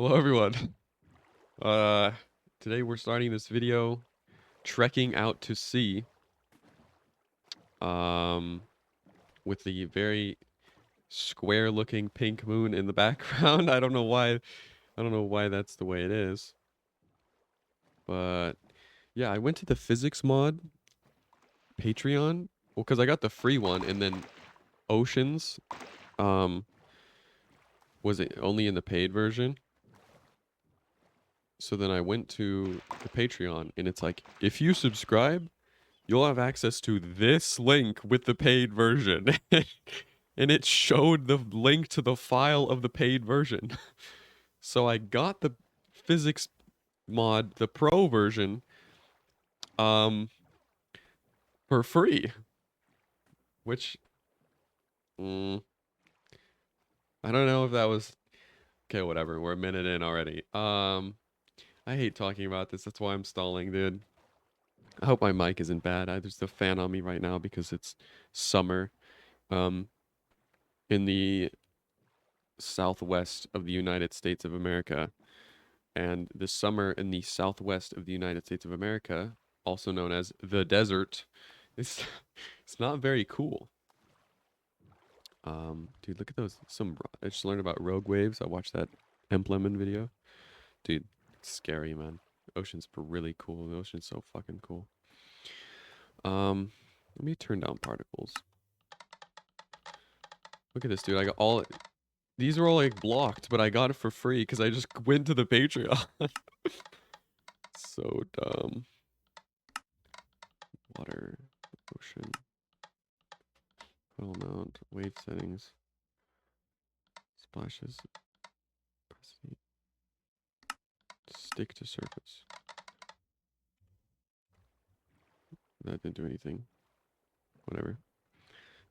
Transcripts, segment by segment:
Hello everyone. Uh Today we're starting this video trekking out to sea um with the very square looking pink moon in the background. I don't know why that's the way it is. But yeah, I went to the physics mod Patreon. Well, cuz I got the free one and then Oceans um was it only in the paid version. So then I went to the Patreon and it's like if you subscribe you'll have access to this link with the paid version. And it showed the link to the file of the paid version. So I got the physics mod, the pro version, um, for free, which mm, I don't know if that was okay. Whatever. We're a minute in already. I hate talking about this. That's why I'm stalling, dude. I hope my mic isn't bad. There's a fan on me right now because it's summer. Um, in the southwest of the United States of America. And this summer in the southwest of the United States of America, also known as the desert, it's it's not very cool. Dude, look at those. I just learned about rogue waves. I watched that Lemon video. Dude, it's scary, man. The ocean's really cool. The ocean's so fucking cool. Let me turn down particles. Look at this, dude. I got all these are all like blocked, but I got it for free because I just went to the Patreon. So dumb. Water, ocean, puddle mount, wave settings, splashes, opacity, stick to surface. That didn't do anything. Whatever.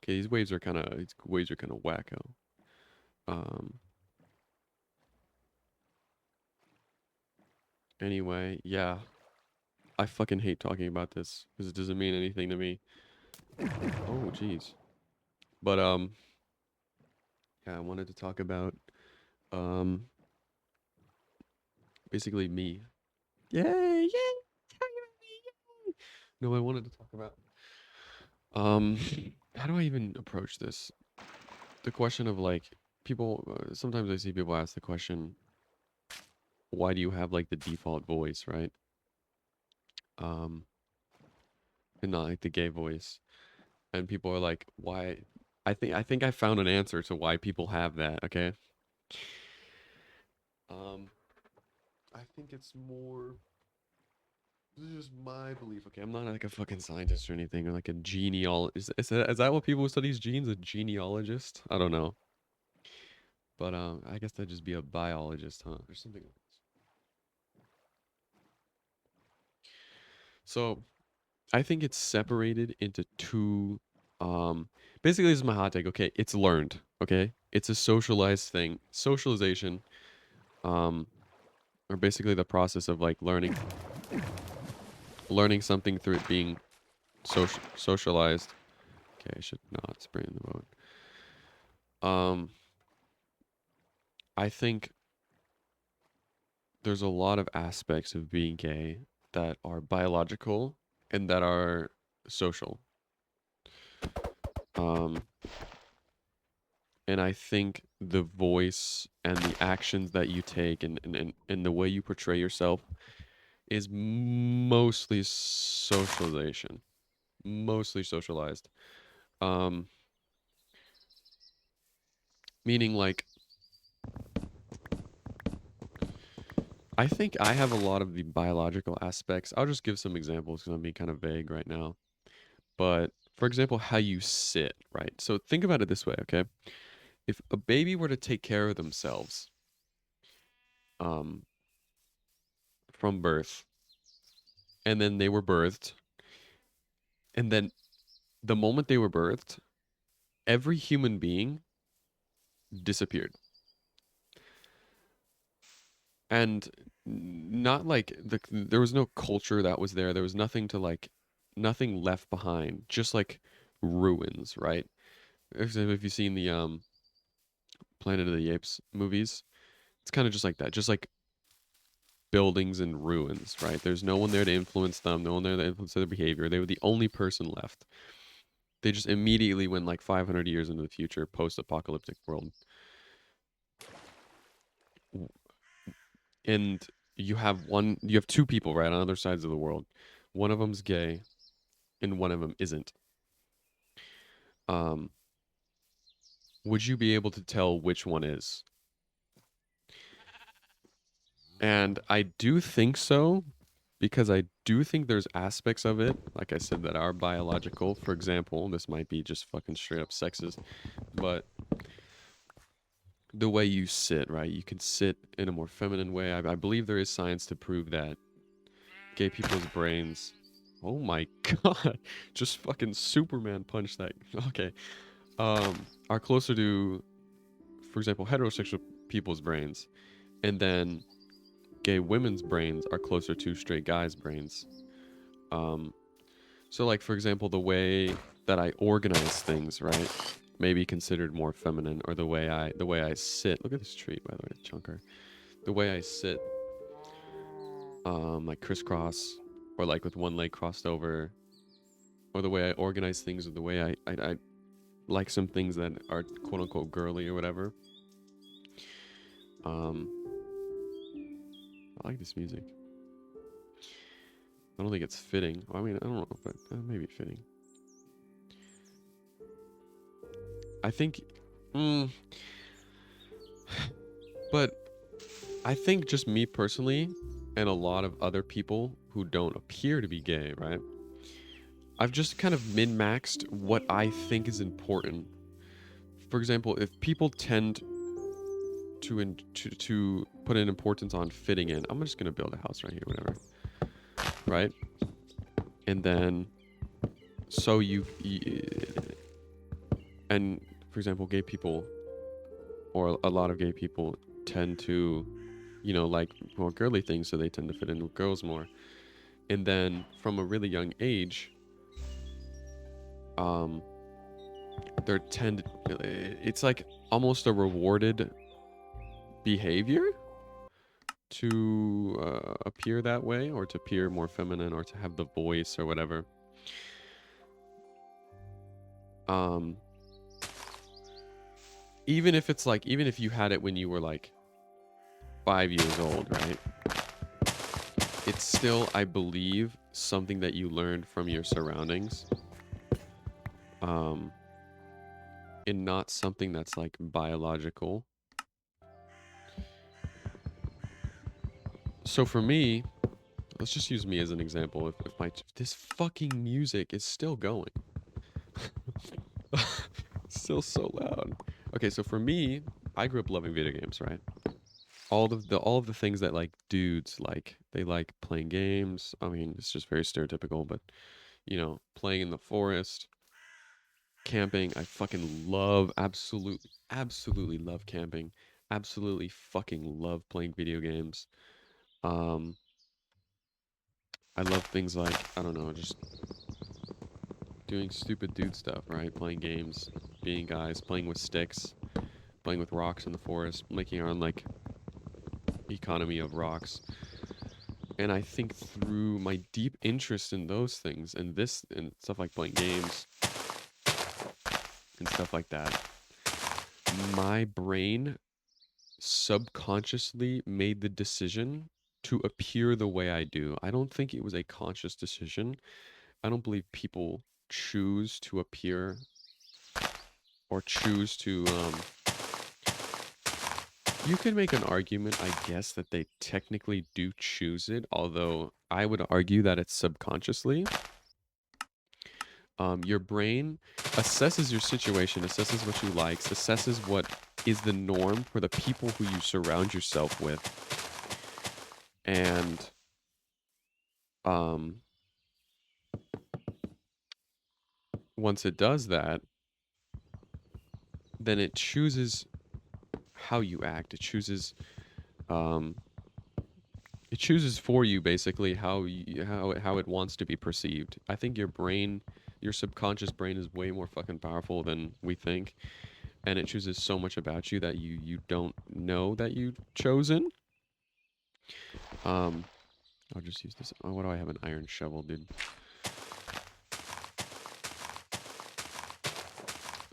Okay, these waves are kind of wacko. Um. Anyway, yeah, I fucking hate talking about this because it doesn't mean anything to me. Oh, jeez. But yeah, I wanted to talk about um basically me. Yay! Yay! Talking about me! Yay! No, I wanted to talk about um how do I even approach this? The question of like people sometimes I see people ask the question, why do you have like the default voice, right? Um and not like the gay voice. And people are like, why I think I found an answer to why people have that, okay? Um I think it's more this is just my belief, okay? I'm not like a fucking scientist or anything or like a genealogist. Is that what people who studies genes, a genealogist? I don't know. But I guess that'd just be a biologist, huh? Or something like this. So I think it's separated into two basically this is my hot take, okay? It's learned, okay? It's a socialized thing. Socialization, um, or basically the process of like learning something through it being socialized. Okay, I should not spray in the boat. I think there's a lot of aspects of being gay that are biological and that are social. Um, and I think the voice and the actions that you take and the way you portray yourself is mostly socialization, mostly socialized. Um, Meaning like I think I have a lot of the biological aspects. I'll just give some examples because I'm being kind of vague right now. But for example, how you sit, right? So think about it this way, okay? If a baby were to take care of themselves, um, from birth, and then they were birthed, and then the moment they were birthed, every human being disappeared. And not like there was no culture that was there. There was nothing to like, nothing left behind, just like ruins, right? If you've seen the Planet of the Apes movies, It's kind of just like that. Just like buildings and ruins, right? There's no one there to influence them, no one there to influence their behavior. They were the only person left. They just immediately went like 500 years into the future, post-apocalyptic world. And you have two people, right, on other sides of the world. One of them's gay and one of them isn't. Um, would you be able to tell which one is? And I do think so, because I do think there's aspects of it, like I said, that are biological. For example, this might be just fucking straight up sexist, but the way you sit, right? You can sit in a more feminine way. I believe there is science to prove that gay people's brains. Oh my god! Just fucking Superman punched that. Okay. Are closer to, for example, heterosexual people's brains, and then gay women's brains are closer to straight guys' brains. Um, so like for example, the way that I organize things, right, may be considered more feminine, or the way I sit. Look at this tree, by the way, chunker. The way I sit, like crisscross, or like with one leg crossed over, or the way I organize things, or the way I like some things that are quote unquote girly or whatever. Um, I like this music. I don't think it's fitting. Well, I mean, I don't know, but maybe fitting. I think, but I think just me personally, and a lot of other people who don't appear to be gay, right? I've just kind of min-maxed what I think is important. For example, if people tend to put an importance on fitting in, I'm just gonna build a house right here, whatever, right? And then, so and for example, gay people, or a lot of gay people, tend to, like more girly things, so they tend to fit in with girls more. And then from a really young age, it's like almost a rewarded behavior to appear that way, or to appear more feminine, or to have the voice or whatever. Even if it's like, even if you had it when you were like 5 years old, right? It's still, I believe, something that you learned from your surroundings. And not something that's like biological. So for me, let's just use me as an example. If this fucking music is still going. Still so loud. Okay, so for me, I grew up loving video games, right? All of the things that like dudes like. They like playing games. I mean, it's just very stereotypical, but playing in the forest, camping. I fucking love, absolutely love camping. Absolutely fucking love playing video games. Um, I love things like, I don't know, just doing stupid dude stuff, right? Playing games, being guys, playing with sticks, playing with rocks in the forest, making our own like economy of rocks. And I think through my deep interest in those things, and stuff like playing games and stuff like that, my brain subconsciously made the decision to appear the way I do. I don't think it was a conscious decision. I don't believe people choose to appear, or choose to you could make an argument, I guess, that they technically do choose it, although I would argue that it's subconsciously. Your brain assesses your situation, assesses what you like, assesses what is the norm for the people who you surround yourself with. And once it does that, then it chooses how you act. It chooses for you, basically, how it wants to be perceived. I think your subconscious brain is way more fucking powerful than we think. and it chooses so much about you that you don't know that you've chosen. Um, I'll just use this. Oh, what do I have? An iron shovel, dude.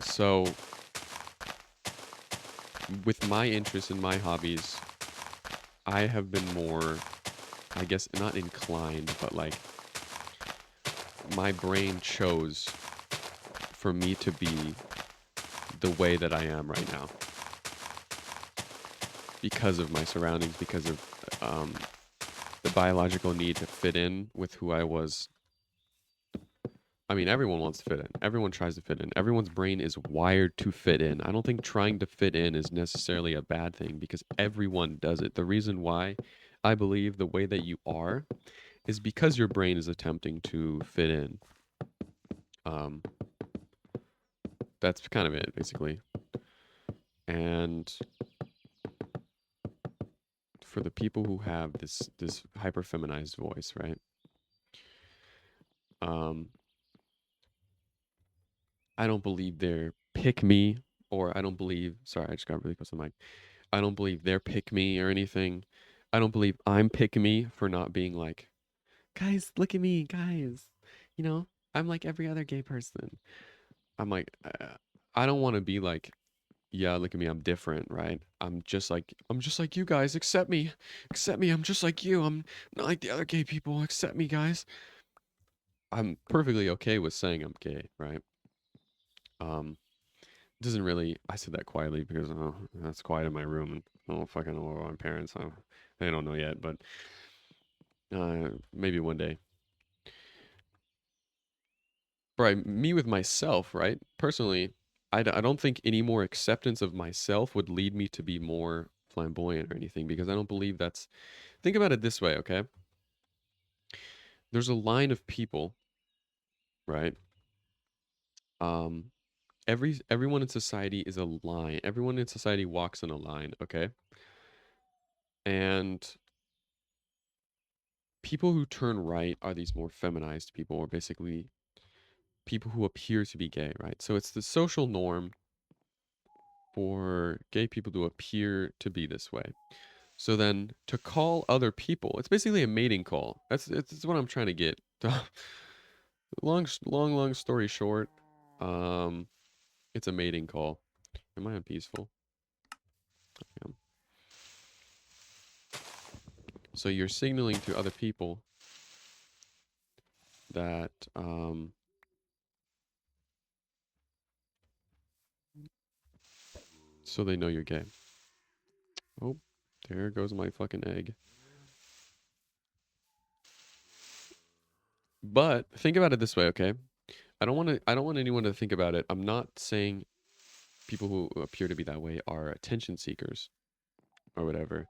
So, with my interests and my hobbies, I have been more, I guess, not inclined, but like, my brain chose for me to be the way that I am right now. Because of my surroundings, because of the biological need to fit in with who I was. I mean, everyone wants to fit in. Everyone tries to fit in. Everyone's brain is wired to fit in. I don't think trying to fit in is necessarily a bad thing because everyone does it. The reason why I believe the way that you are is because your brain is attempting to fit in. Um, that's kind of it, basically. And for the people who have this hyper feminized voice, right? Um, I don't believe they're pick me, or I don't believe. Sorry, I just got really close to the mic. I don't believe they're pick me or anything. I don't believe I'm pick me for not being like, guys, look at me, guys. You know, I'm like every other gay person. I'm like, I don't want to be like, yeah, look at me, I'm different, right? I'm just like you guys. Accept me. I'm just like you. I'm not like the other gay people. Accept me, guys. I'm perfectly okay with saying I'm gay, right? Um, doesn't really. I said that quietly because that's quiet in my room, and I don't fucking know about my parents. They don't know yet, but maybe one day. Right, me with myself, right? Personally, I don't think any more acceptance of myself would lead me to be more flamboyant or anything because I don't believe that's. Think about it this way, okay? There's a line of people, right? Um, everyone in society is a line. Everyone in society walks in a line, okay? And people who turn right are these more feminized people, or basically people who appear to be gay, right? So it's the social norm for gay people to appear to be this way. So then to call other people, it's basically a mating call. It's what I'm trying to get. Long story short, um, it's a mating call. Am I on peaceful? Yeah. So you're signaling to other people that so they know you're gay. Oh, there goes my fucking egg. But think about it this way, okay? I don't want anyone to think about it. I'm not saying people who appear to be that way are attention seekers or whatever.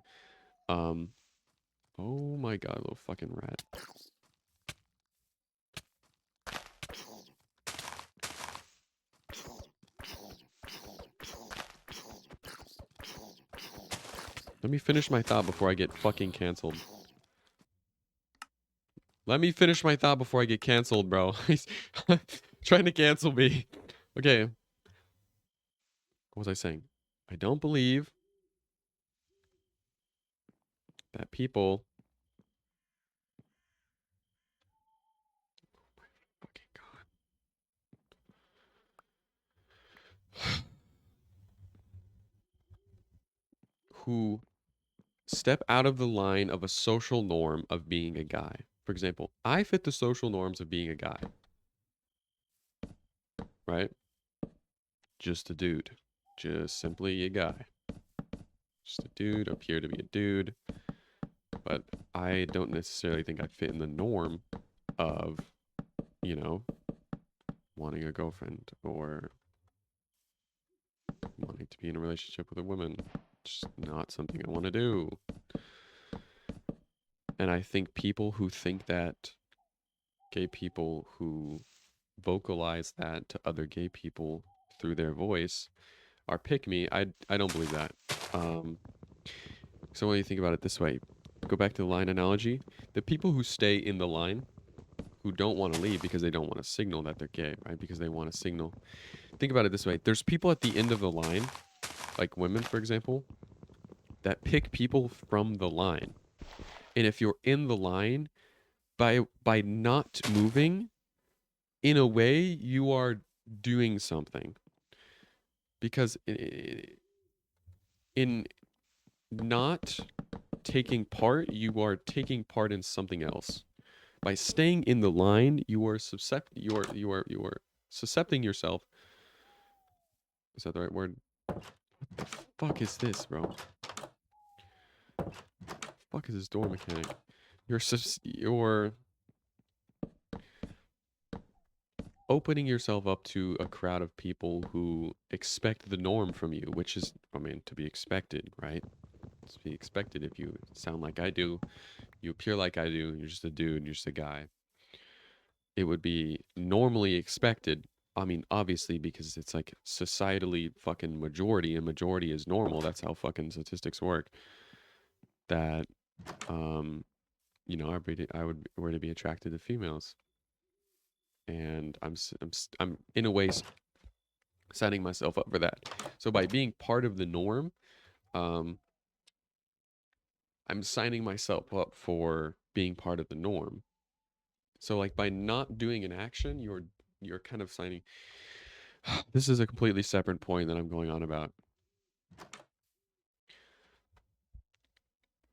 Um oh my god, little fucking rat. Let me finish my thought before I get fucking canceled. Let me finish my thought before I get canceled, bro. He's trying to cancel me. Okay. What was I saying? I don't believe that people. Fucking God. Who step out of the line of a social norm of being a guy. For example, I fit the social norms of being a guy, right? Just a dude. Just simply a guy. Just a dude, appear to be a dude. But I don't necessarily think I fit in the norm of, you know, wanting a girlfriend or wanting to be in a relationship with a woman. It's not something I want to do. And I think people who think that gay people who vocalize that to other gay people through their voice are pick me. I don't believe that. So when you think about it this way, go back to the line analogy. The people who stay in the line, who don't want to leave because they don't want to signal that they're gay, right? Because they want to signal. Think about it this way. There's people at the end of the line, like women, for example, that pick people from the line. And if you're in the line, by not moving, in a way, you are doing something. Because in not taking part, you are taking part in something else. By staying in the line, you are suscepting yourself. Is that the right word? What the fuck is this, bro? Fuck is this door mechanic? You're opening yourself up to a crowd of people who expect the norm from you, which is, I mean, to be expected, right? It's to be expected. If you sound like I do, you appear like I do, you're just a dude, you're just a guy. It would be normally expected. I mean, obviously, because it's like societally fucking majority, and majority is normal. That's how fucking statistics work. That, um, I would were to be attracted to females, and I'm in a way setting myself up for that. So by being part of the norm, um, I'm signing myself up for being part of the norm. So like by not doing an action, you're kind of signing. This is a completely separate point that I'm going on about.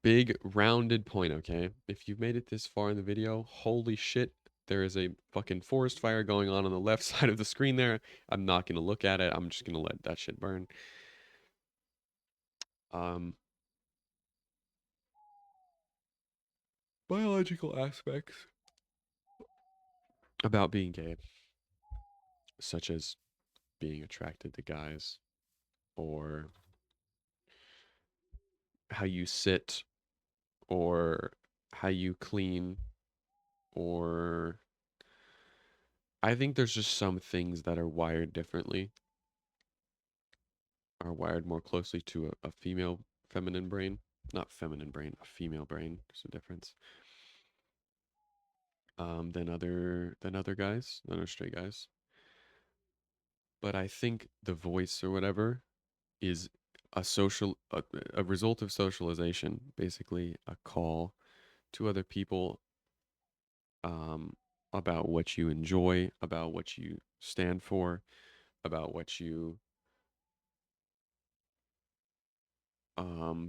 Big rounded point, okay? If you've made it this far in the video, holy shit, there is a fucking forest fire going on the left side of the screen there. I'm not going to look at it. I'm just going to let that shit burn. Biological aspects about being gay, such as being attracted to guys, or how you sit, or how you clean, or I think there's just some things that are wired differently, are wired more closely to a female feminine brain. Not feminine brain, a female brain. There's a difference. Than other guys, than other straight guys. But I think the voice or whatever is a result of socialization, basically a call to other people, um, about what you enjoy, about what you stand for, about what you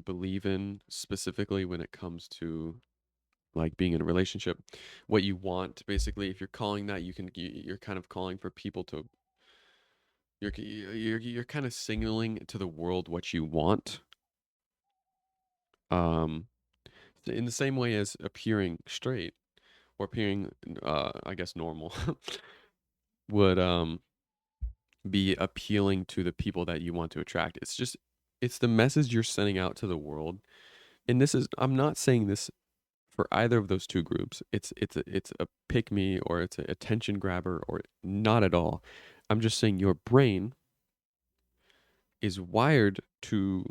believe in, specifically when it comes to like being in a relationship, what you want. Basically, if you're calling that, you're kind of calling for people to. You're kind of signaling to the world what you want. Um, in the same way as appearing straight or appearing, I guess, normal would be appealing to the people that you want to attract. It's the message you're sending out to the world. And this is, I'm not saying this for either of those two groups. It's a pick me, or it's an attention grabber, or not at all. I'm just saying your brain is wired to,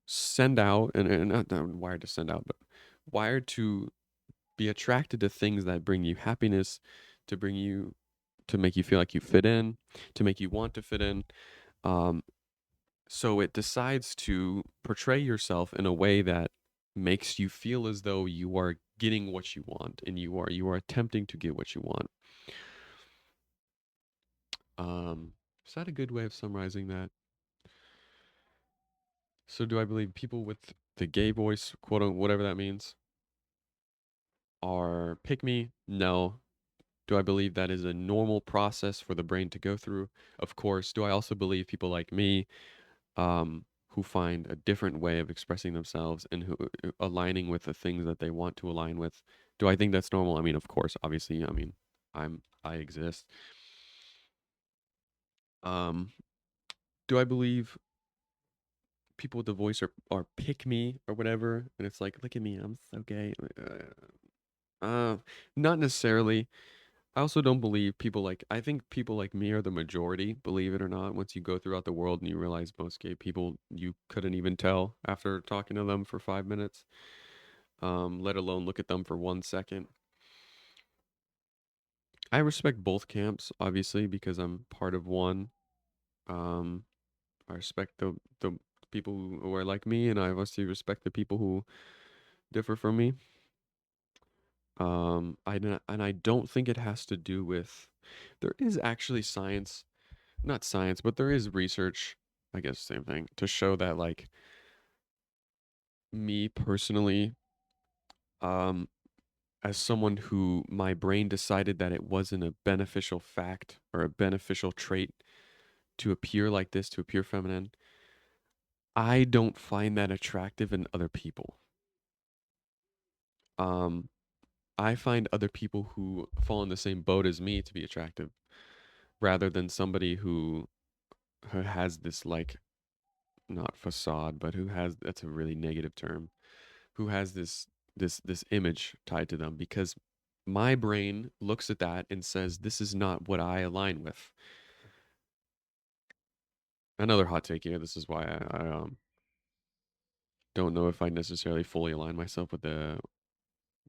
send out, and not wired to send out, but wired to be attracted to things that bring you happiness, to bring you, to make you feel like you fit in, to make you want to fit in. Um, so it decides to portray yourself in a way that makes you feel as though you are getting what you want, and you are attempting to get what you want. Is that a good way of summarizing that? So do I believe people with the gay voice, quote unquote, whatever that means, are pick me? No. Do I believe that is a normal process for the brain to go through? Of course. Do I also believe people like me, who find a different way of expressing themselves and who aligning with the things that they want to align with? Do I think that's normal? I mean, of course, obviously. I mean, I exist. Um, do I believe people with the voice are pick me or whatever? And it's like, look at me, I'm so gay. Not necessarily. I also don't believe people like, I think people like me are the majority, believe it or not. Once you go throughout the world and you realize most gay people, you couldn't even tell after talking to them for 5 minutes, let alone look at them for 1 second. I respect both camps, obviously, because I'm part of one. Um, I respect the people who are like me, and I obviously respect the people who differ from me. And I don't think it has to do with. There is actually science, not science, but there is research. I guess same thing to show that like me personally, um, as someone who my brain decided that it wasn't a beneficial fact or a beneficial trait to appear like this, to appear feminine. I don't find that attractive in other people. Um, I find other people who fall in the same boat as me to be attractive, rather than somebody who has this like not facade, but who has that's a really negative term, who has this image tied to them because my brain looks at that and says this is not what I align with. Another hot take here. This is why I don't know if I necessarily fully align myself with the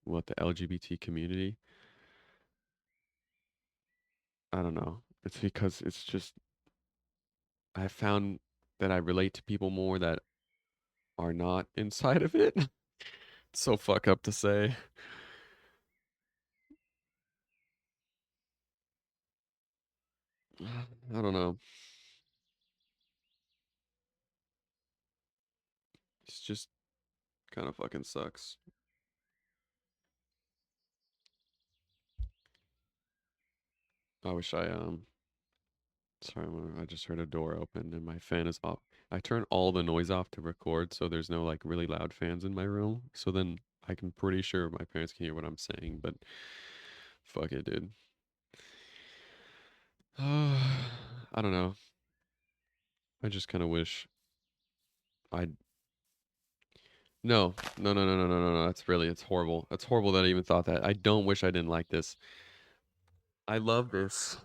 LGBT community. I don't know. It's because it's just I found that I relate to people more that are not inside of it. It's so fuck up to say. I don't know. It's just kind of fucking sucks. I wish sorry, I just heard a door open and my fan is off. I turn all the noise off to record so there's no like really loud fans in my room. So then I can pretty sure my parents can hear what I'm saying, but fuck it, dude. I don't know. I just kind of wish I no, no, no, no, no, no, no, no. That's really, it's horrible. That's horrible that I even thought that. I don't wish I didn't like this. I love this.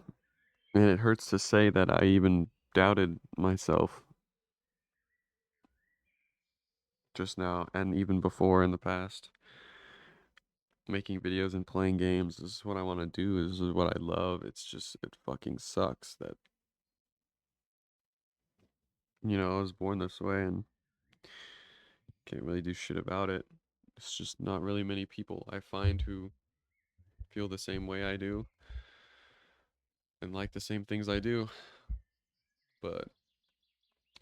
And it hurts to say that I even doubted myself just now and even before in the past. Making videos and playing games. This is what I want to do. This is what I love. It's just, it fucking sucks that, I was born this way and can't really do shit about it. It's just not really many people I find who feel the same way I do and like the same things I do. But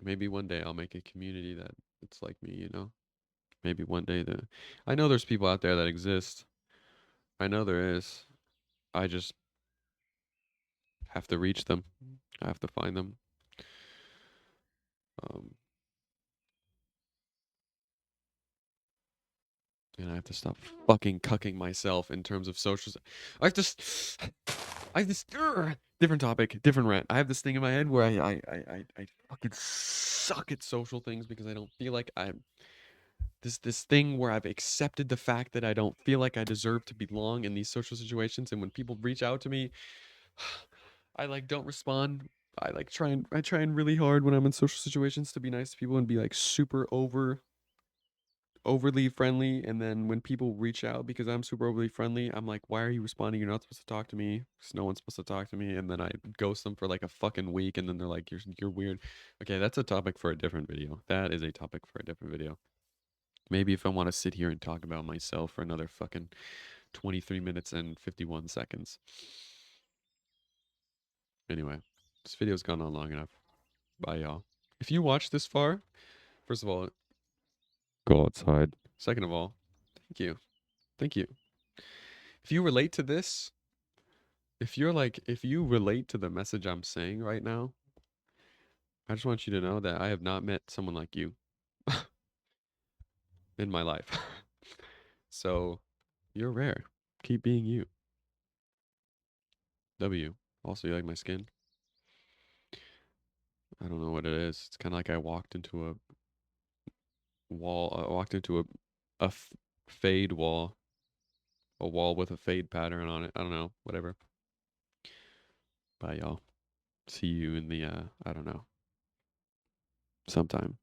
maybe one day I'll make a community that it's like me. Maybe one day I know there's people out there that exist. I know there is. I just have to reach them. I have to find them. Um, and I have to stop fucking cucking myself in terms of socials. I have to. I have this different topic, different rant. I have this thing in my head where I fucking suck at social things because I don't feel like I'm this thing where I've accepted the fact that I don't feel like I deserve to belong in these social situations, and when people reach out to me, I like don't respond. I try and really hard when I'm in social situations to be nice to people and be like super overly friendly, and then when people reach out because I'm super overly friendly, I'm like, why are you responding? You're not supposed to talk to me because no one's supposed to talk to me, and then I ghost them for like a fucking week, and then they're like, you're weird. Okay, that's a topic for a different video. That is a topic for a different video. Maybe if I want to sit here and talk about myself for another fucking 23 minutes and 51 seconds. Anyway, this video's gone on long enough. Bye, y'all. If you watch this far, first of all, go outside. Second of all, thank you. Thank you. If you relate to this, if you relate to the message I'm saying right now, I just want you to know that I have not met someone like you in my life. So you're rare. Keep being you. W. Also, you like my skin? I don't know what it is. It's kind of like I walked into a wall. I walked into a fade wall, a wall with a fade pattern on it. I don't know. Whatever. Bye, y'all. See you in the I don't know, sometime.